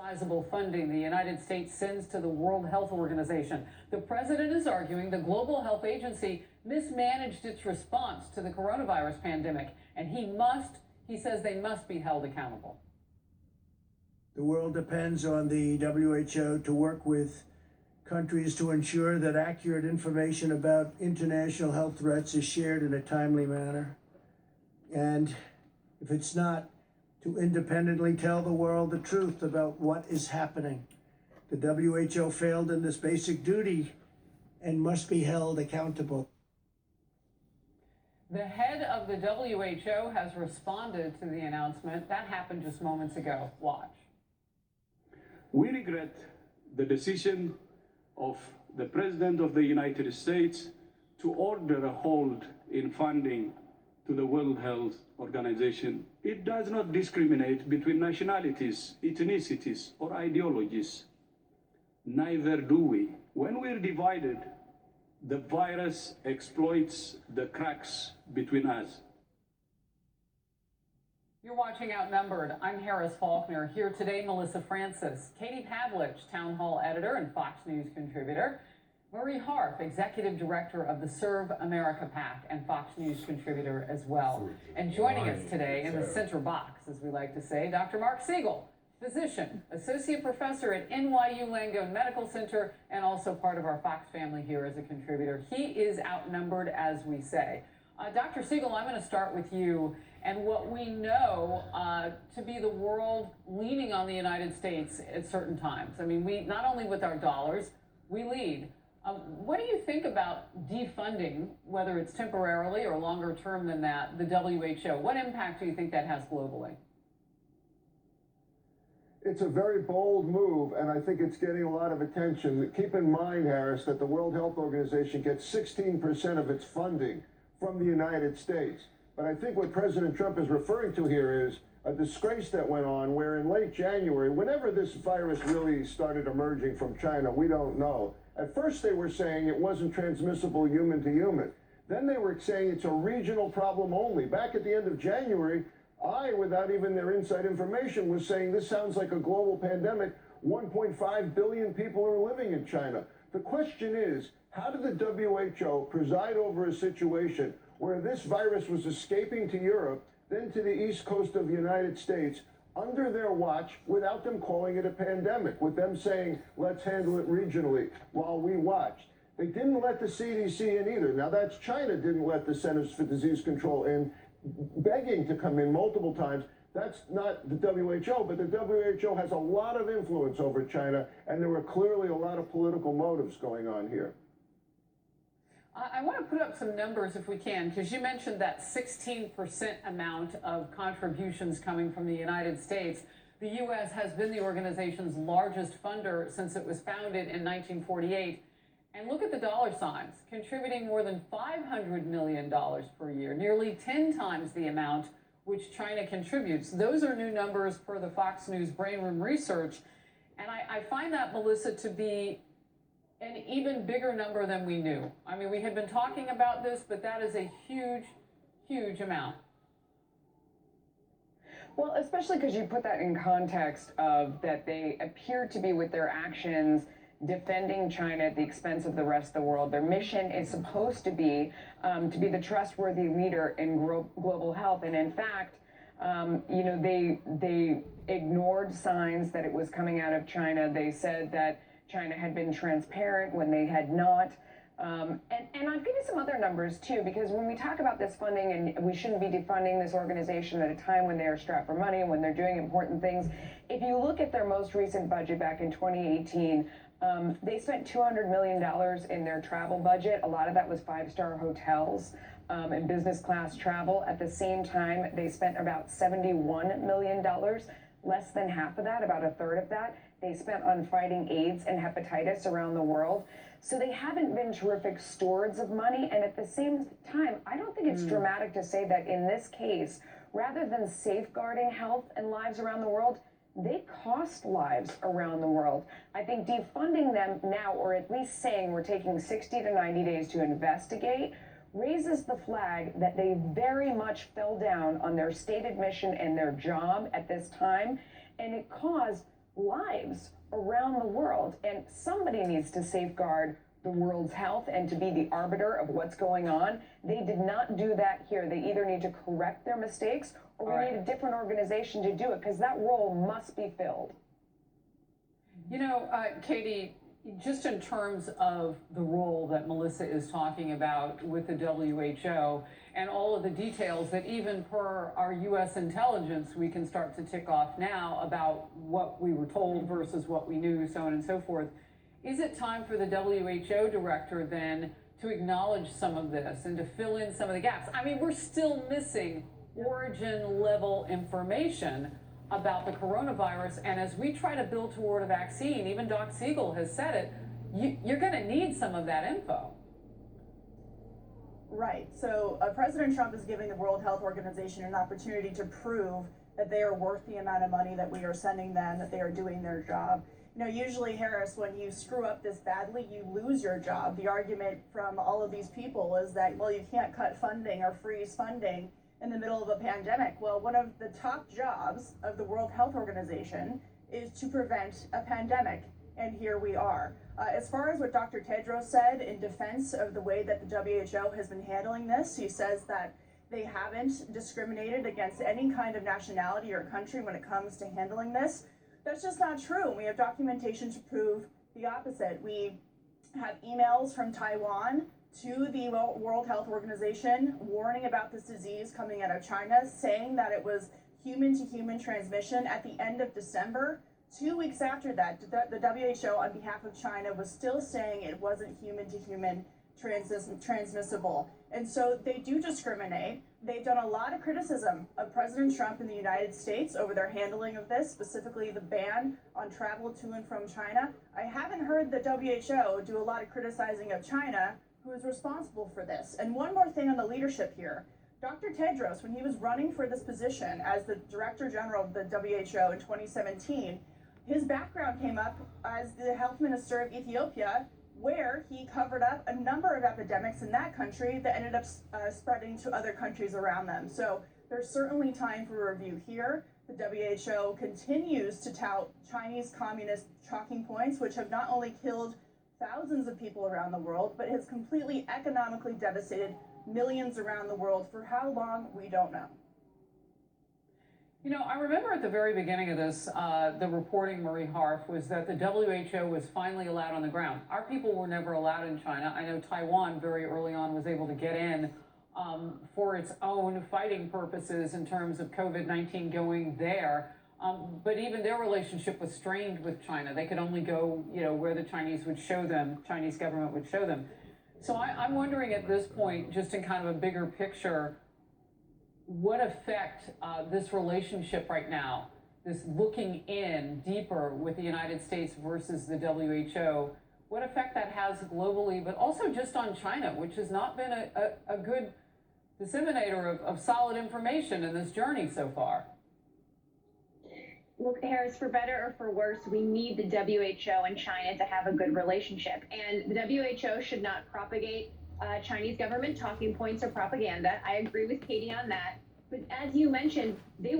Sizable funding the United States sends to the World Health Organization. The president is arguing the Global Health Agency mismanaged its response to the coronavirus pandemic, and he says they must be held accountable. The world depends on the WHO to work with countries to ensure that accurate information about international health threats is shared in a timely manner. And if it's not, to independently tell the world the truth about what is happening. The WHO failed in this basic duty and must be held accountable. The head of the WHO has responded to the announcement. That happened just moments ago. Watch. We regret the decision of the President of the United States to order a hold in funding to the World Health Organization. It does not discriminate between nationalities, ethnicities, or ideologies. Neither do we. When we're divided, the virus exploits the cracks between us. You're watching Outnumbered. I'm Harris Faulkner. Here today, Melissa Francis, Katie Pavlich, Town Hall editor and Fox News contributor, Marie Harf, executive director of the Serve America PAC and Fox News contributor as well. And joining us today in the center box, as we like to say, Dr. Mark Siegel, physician, associate professor at NYU Langone Medical Center, and also part of our Fox family here as a contributor. He is outnumbered, as we say. Dr. Siegel, I'm going to start with you and what we know to be the world leaning on the United States at certain times. I mean, we not only with our dollars, we lead. What do you think about defunding, whether it's temporarily or longer term than that, the WHO? What impact do you think that has globally? It's a very bold move, and I think it's getting a lot of attention. Keep in mind, Harris, that the World Health Organization gets 16% of its funding from the United States. But I think what President Trump is referring to here is a disgrace that went on where in late January, whenever this virus really started emerging from China, we don't know. At first they were saying it wasn't transmissible human to human. Then they were saying it's a regional problem only. Back at the end of January, without even their inside information, was saying this sounds like a global pandemic. 1.5 billion people are living in China. The question is, how did the WHO preside over a situation where this virus was escaping to Europe, then to the east coast of the United States, under their watch, without them calling it a pandemic, with them saying, let's handle it regionally while we watched? They didn't let the CDC in either. Now, that's China didn't let the Centers for Disease Control in, begging to come in multiple times. That's not the WHO, but the WHO has a lot of influence over China, and there were clearly a lot of political motives going on here. I want to put up some numbers if we can, because you mentioned that 16% amount of contributions coming from the United States. The U.S. has been the organization's largest funder since it was founded in 1948. And look at the dollar signs, contributing more than $500 million per year, nearly 10 times the amount which China contributes. Those are new numbers per the Fox News Brain Room research. And I find that, Melissa, to be an even bigger number than we knew. I mean, we had been talking about this, but that is a huge, huge amount. Well, especially because you put that in context of that they appear to be, with their actions, defending China at the expense of the rest of the world. Their mission is supposed to be the trustworthy leader in global health. And in fact, they ignored signs that it was coming out of China. They said that China had been transparent when they had not. And I'll give you some other numbers, too, because when we talk about this funding, and we shouldn't be defunding this organization at a time when they are strapped for money and when they're doing important things. If you look at their most recent budget back in 2018, they spent $200 million in their travel budget. A lot of that was five-star hotels and business class travel. At the same time, they spent about $71 million, less than half of that, about a third of that. They spent on fighting AIDS and hepatitis around the world. So they haven't been terrific stewards of money. And at the same time, I don't think it's dramatic to say that in this case, rather than safeguarding health and lives around the world, they cost lives around the world. I think defunding them now, or at least saying we're taking 60 to 90 days to investigate, raises the flag that they very much fell down on their stated mission and their job at this time. And it caused lives around the world, and somebody needs to safeguard the world's health and to be the arbiter of what's going on. They did not do that here. They either need to correct their mistakes or we need a different organization to do it, because that role must be filled. You know, Katie, just in terms of the role that Melissa is talking about with the WHO and all of the details that even per our U.S. intelligence, we can start to tick off now about what we were told versus what we knew, so on and so forth. Is it time for the WHO director then to acknowledge some of this and to fill in some of the gaps? I mean, we're still missing origin level information about the coronavirus, and as we try to build toward a vaccine, even Doc Siegel has said it, you're going to need some of that info. Right. So President Trump is giving the World Health Organization an opportunity to prove that they are worth the amount of money that we are sending them, that they are doing their job. You know, usually, Harris, when you screw up this badly, you lose your job. The argument from all of these people is that, well, you can't cut funding or freeze funding in the middle of a pandemic. Well, one of the top jobs of the World Health Organization is to prevent a pandemic, and here we are. As far as what Dr. Tedros said in defense of the way that the WHO has been handling this, he says that they haven't discriminated against any kind of nationality or country when it comes to handling this. That's just not true. We have documentation to prove the opposite. We have emails from Taiwan to the World Health Organization warning about this disease coming out of China, saying that it was human-to-human transmission at the end of December. 2 weeks after that, the WHO, on behalf of China, was still saying it wasn't human-to-human transmissible. And so they do discriminate. They've done a lot of criticism of President Trump in the United States over their handling of this, specifically the ban on travel to and from China. I haven't heard the WHO do a lot of criticizing of China, who is responsible for this. And one more thing on the leadership here. Dr. Tedros, when he was running for this position as the Director General of the WHO in 2017, his background came up as the Health Minister of Ethiopia, where he covered up a number of epidemics in that country that ended up spreading to other countries around them. So there's certainly time for review here. The WHO continues to tout Chinese communist talking points, which have not only killed thousands of people around the world, but has completely economically devastated millions around the world. For how long, we don't know. You know, I remember at the very beginning of this, the reporting, Marie Harf, was that the WHO was finally allowed on the ground. Our people were never allowed in China. I know Taiwan very early on was able to get in for its own fighting purposes in terms of COVID-19 going there. But even their relationship was strained with China. They could only go, you know, where the Chinese would show them, Chinese government would show them. So I'm wondering at this point, just in kind of a bigger picture, what effect this relationship right now, this looking in deeper with the United States versus the WHO, what effect that has globally, but also just on China, which has not been a good disseminator of solid information in this journey so far. Look, Harris, for better or for worse, we need the WHO and China to have a good relationship. And the WHO should not propagate Chinese government talking points or propaganda. I agree with Katie on that. But as you mentioned, the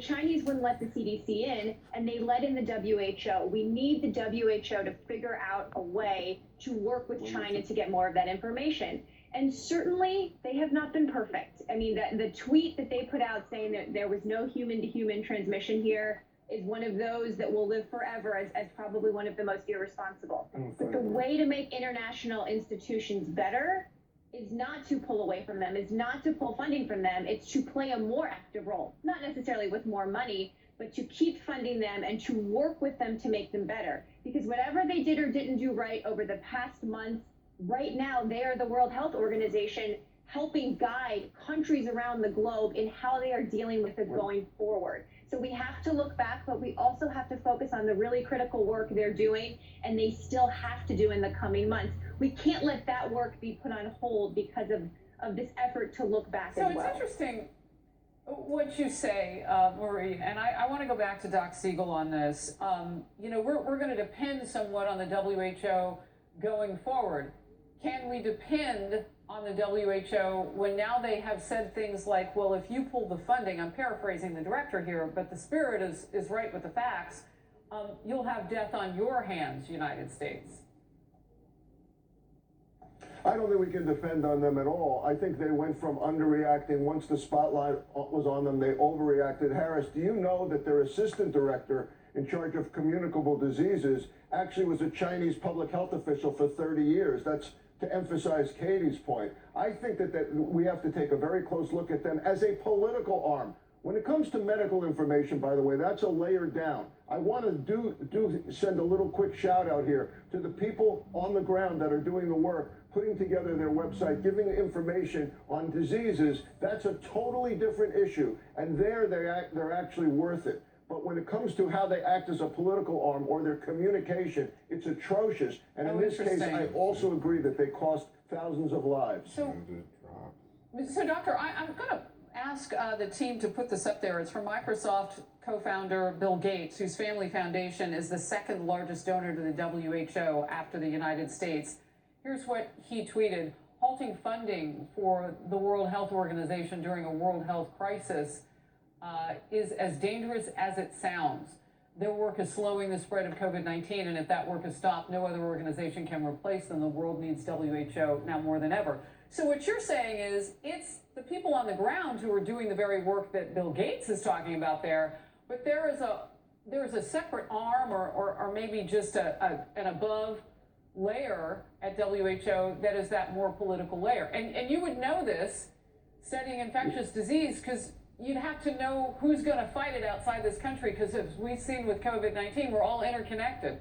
Chinese wouldn't let the CDC in, and they let in the WHO. We need the WHO to figure out a way to work with China to get more of that information. And certainly, they have not been perfect. I mean, the tweet that they put out saying that there was no human-to-human transmission here is one of those that will live forever as probably one of the most irresponsible. But the way to make international institutions better is not to pull away from them, is not to pull funding from them. It's to play a more active role, not necessarily with more money, but to keep funding them and to work with them to make them better. Because whatever they did or didn't do right over the past months, right now they are the World Health Organization helping guide countries around the globe in how they are dealing with it going forward. So we have to look back, but we also have to focus on the really critical work they're doing, and they still have to do in the coming months. We can't let that work be put on hold because of this effort to look back as well. So it's interesting what you say, Marie, and I want to go back to Doc Siegel on this. You know, we're going to depend somewhat on the WHO going forward. Can we depend on the WHO when now they have said things like, well, if you pull the funding, I'm paraphrasing the director here, but the spirit is right with the facts. you'll have death on your hands, United States. I don't think we can depend on them at all. I think they went from underreacting. Once the spotlight was on them, they overreacted. Harris, do you know that their assistant director in charge of communicable diseases actually was a Chinese public health official for 30 years? That's to emphasize Katie's point. I think that we have to take a very close look at them as a political arm. When it comes to medical information, by the way, that's a layer down. I want to send a little quick shout out here to the people on the ground that are doing the work, putting together their website, giving information on diseases. That's a totally different issue, and they're actually worth it. But when it comes to how they act as a political arm or their communication, it's atrocious. And in this case, Interesting. I also agree that they cost thousands of lives. So, Doctor, I'm going to ask the team to put this up there. It's from Microsoft co-founder Bill Gates, whose family foundation is the second largest donor to the WHO after the United States. Here's what he tweeted: halting funding for the World Health Organization during a world health crisis is as dangerous as it sounds. Their work is slowing the spread of COVID-19, and if that work is stopped, no other organization can replace them. The world needs WHO now more than ever. So what you're saying is it's the people on the ground who are doing the very work that Bill Gates is talking about there, but there is a separate arm or maybe just an above layer at WHO that is that more political layer. And you would know this studying infectious disease, because you'd have to know who's going to fight it outside this country, because as we've seen with COVID-19, we're all interconnected.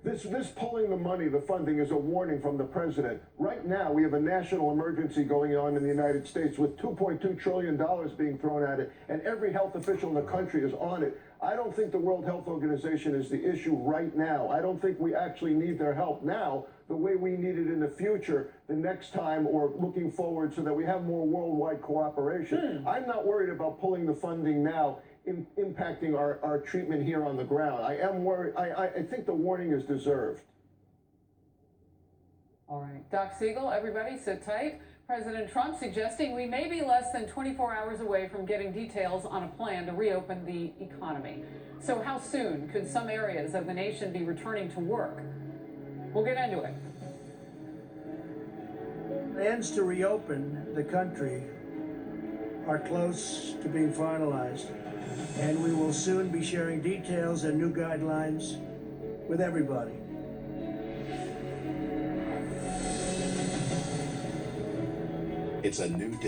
This pulling the money, the funding, is a warning from the president. Right now, we have a national emergency going on in the United States with $2.2 trillion being thrown at it, and every health official in the country is on it. I don't think the World Health Organization is the issue right now. I don't think we actually need their help now the way we need it in the future, the next time, or looking forward, so that we have more worldwide cooperation. I'm not worried about pulling the funding now, impacting our treatment here on the ground. I am worried. I think the warning is deserved. All right. Doc Siegel, everybody sit tight. President Trump suggesting we may be less than 24 hours away from getting details on a plan to reopen the economy. So how soon could some areas of the nation be returning to work? We'll get into it. Plans to reopen the country are close to being finalized, and we will soon be sharing details and new guidelines with everybody. It's a new day.